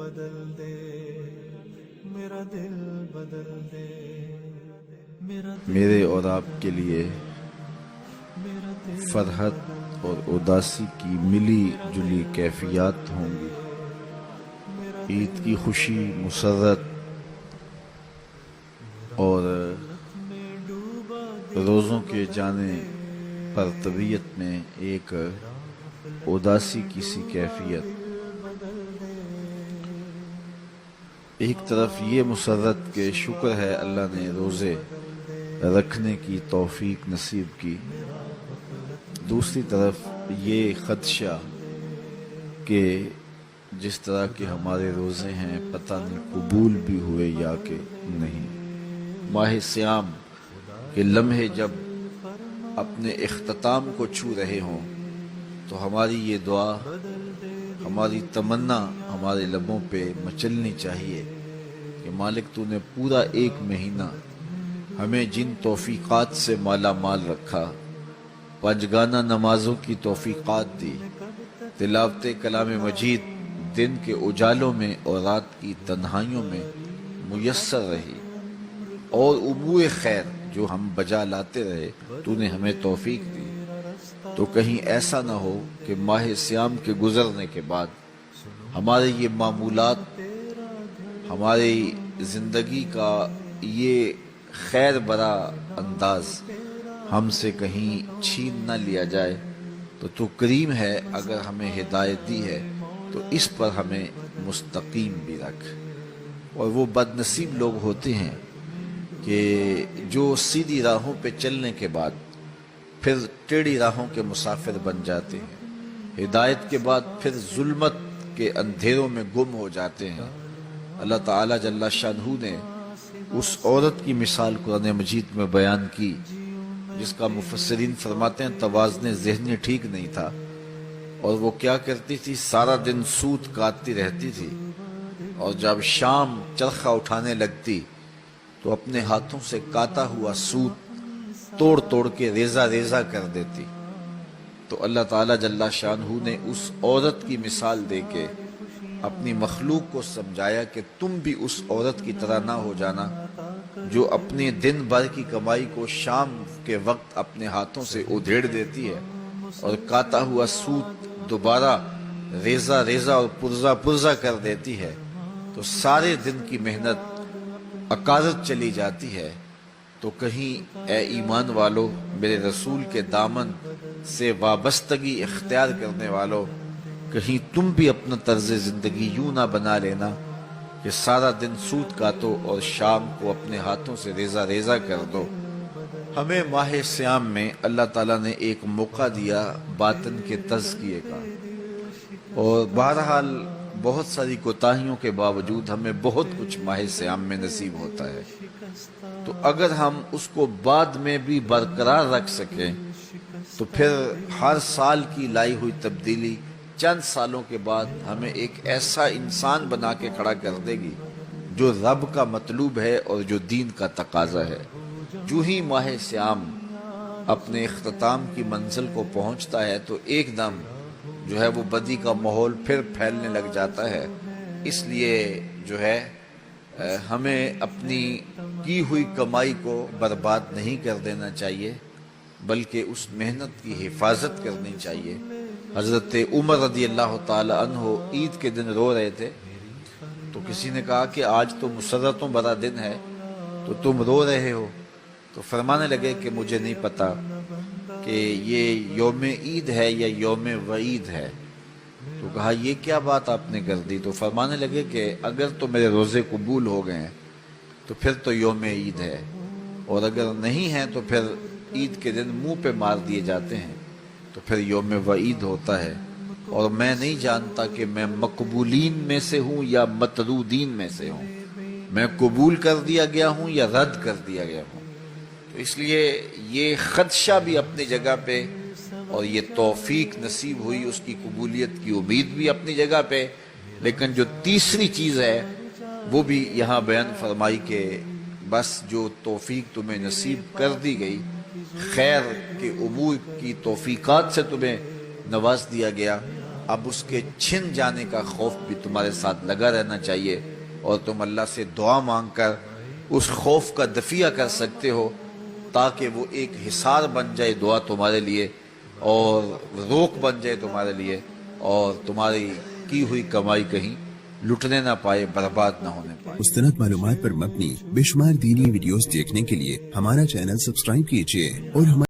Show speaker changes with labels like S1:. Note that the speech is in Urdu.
S1: بدل دے، میرا دل بدل دے،
S2: میرے اور آپ کے لیے فرحت اور اداسی کی ملی جلی کیفیات ہوں گی۔ عید کی خوشی، مسرت اور روزوں کے جانے پر طبیعت میں ایک اداسی کی سی کیفیت۔ ایک طرف یہ مسرت کہ شکر ہے اللہ نے روزے رکھنے کی توفیق نصیب کی، دوسری طرف یہ خدشہ کہ جس طرح کے ہمارے روزے ہیں پتہ نہیں قبول بھی ہوئے یا کہ نہیں۔ ماہ صیام کے لمحے جب اپنے اختتام کو چھو رہے ہوں تو ہماری یہ دعا، ہماری تمنا ہمارے لبوں پہ مچلنی چاہیے کہ مالک تو نے پورا ایک مہینہ ہمیں جن توفیقات سے مالا مال رکھا، پنجگانہ نمازوں کی توفیقات دی، تلاوت کلام مجید دن کے اجالوں میں اور رات کی تنہائیوں میں میسر رہی، اور امور خیر جو ہم بجا لاتے رہے تو نے ہمیں توفیق دی، تو کہیں ایسا نہ ہو کہ ماہ صیام کے گزرنے کے بعد ہمارے یہ معمولات، ہماری زندگی کا یہ خیر برا انداز ہم سے کہیں چھین نہ لیا جائے۔ تو کریم ہے، اگر ہمیں ہدایت دی ہے تو اس پر ہمیں مستقیم بھی رکھ۔ اور وہ بد نصیب لوگ ہوتے ہیں کہ جو سیدھی راہوں پہ چلنے کے بعد پھر ٹیڑھی راہوں کے مسافر بن جاتے ہیں، ہدایت کے بعد پھر ظلمت کے اندھیروں میں گم ہو جاتے ہیں۔ اللہ تعالیٰ جل شانہ نے اس عورت کی مثال قرآن مجید میں بیان کی جس کا مفسرین فرماتے ہیں توازن ذہنی ٹھیک نہیں تھا، اور وہ کیا کرتی تھی، سارا دن سوت کاٹتی رہتی تھی، اور جب شام چرخہ اٹھانے لگتی تو اپنے ہاتھوں سے کاتا ہوا سوت توڑ توڑ کے ریزہ ریزہ کر دیتی۔ تو اللہ تعالیٰ جل شانہ نے اس عورت کی مثال دے کے اپنی مخلوق کو سمجھایا کہ تم بھی اس عورت کی طرح نہ ہو جانا جو اپنے دن بھر کی کمائی کو شام کے وقت اپنے ہاتھوں سے ادھیڑ دیتی ہے، اور کاتا ہوا سوت دوبارہ ریزہ ریزہ اور پرزہ پرزہ کر دیتی ہے، تو سارے دن کی محنت اکارت چلی جاتی ہے۔ تو کہیں اے ایمان والو، میرے رسول کے دامن سے وابستگی اختیار کرنے والو، کہیں تم بھی اپنا طرز زندگی یوں نہ بنا لینا کہ سارا دن سوت کاٹو اور شام کو اپنے ہاتھوں سے ریزہ ریزہ کر دو۔ ہمیں ماہ صیام میں اللہ تعالیٰ نے ایک موقع دیا باطن کے تزکیے کا، اور بہرحال بہت ساری کوتاہیوں کے باوجود ہمیں بہت کچھ ماہ صیام میں نصیب ہوتا ہے، تو اگر ہم اس کو بعد میں بھی برقرار رکھ سکیں تو پھر ہر سال کی لائی ہوئی تبدیلی چند سالوں کے بعد ہمیں ایک ایسا انسان بنا کے کھڑا کر دے گی جو رب کا مطلوب ہے اور جو دین کا تقاضا ہے۔ جو ہی ماہ صیام اپنے اختتام کی منزل کو پہنچتا ہے تو ایک دم جو ہے وہ بدی کا ماحول پھر پھیلنے لگ جاتا ہے۔ اس لیے جو ہے ہمیں اپنی کی ہوئی کمائی کو برباد نہیں کر دینا چاہیے، بلکہ اس محنت کی حفاظت کرنی چاہیے۔ حضرت عمر رضی اللہ تعالی عنہ عید کے دن رو رہے تھے، تو کسی نے کہا کہ آج تو مسرتوں بڑا دن ہے تو تم رو رہے ہو؟ تو فرمانے لگے کہ مجھے نہیں پتا کہ یہ یوم عید ہے یا یوم وعید ہے۔ تو کہا یہ کیا بات آپ نے کر دی؟ تو فرمانے لگے کہ اگر تو میرے روزے قبول ہو گئے ہیں تو پھر تو یوم عید ہے، اور اگر نہیں ہیں تو پھر عید کے دن منہ پہ مار دیے جاتے ہیں تو پھر یوم وعید ہوتا ہے، اور میں نہیں جانتا کہ میں مقبولین میں سے ہوں یا مطرودین میں سے ہوں، میں قبول کر دیا گیا ہوں یا رد کر دیا گیا ہوں۔ تو اس لیے یہ خدشہ بھی اپنی جگہ پہ، اور یہ توفیق نصیب ہوئی اس کی قبولیت کی امید بھی اپنی جگہ پہ، لیکن جو تیسری چیز ہے وہ بھی یہاں بیان فرمائی کہ بس جو توفیق تمہیں نصیب کر دی گئی، خیر کے امور کی توفیقات سے تمہیں نواز دیا گیا، اب اس کے چھن جانے کا خوف بھی تمہارے ساتھ لگا رہنا چاہیے، اور تم اللہ سے دعا مانگ کر اس خوف کا دفیہ کر سکتے ہو، تاکہ وہ ایک حصار بن جائے دعا تمہارے لیے، اور روک بن جائے تمہارے لیے، اور تمہاری کی ہوئی کمائی کہیں لٹنے نہ پائے، برباد نہ ہونے پائے۔
S3: مستند معلومات پر مبنی بے شمار دینی ویڈیوز دیکھنے کے لیے ہمارا چینل سبسکرائب کیجیے اور ہمارے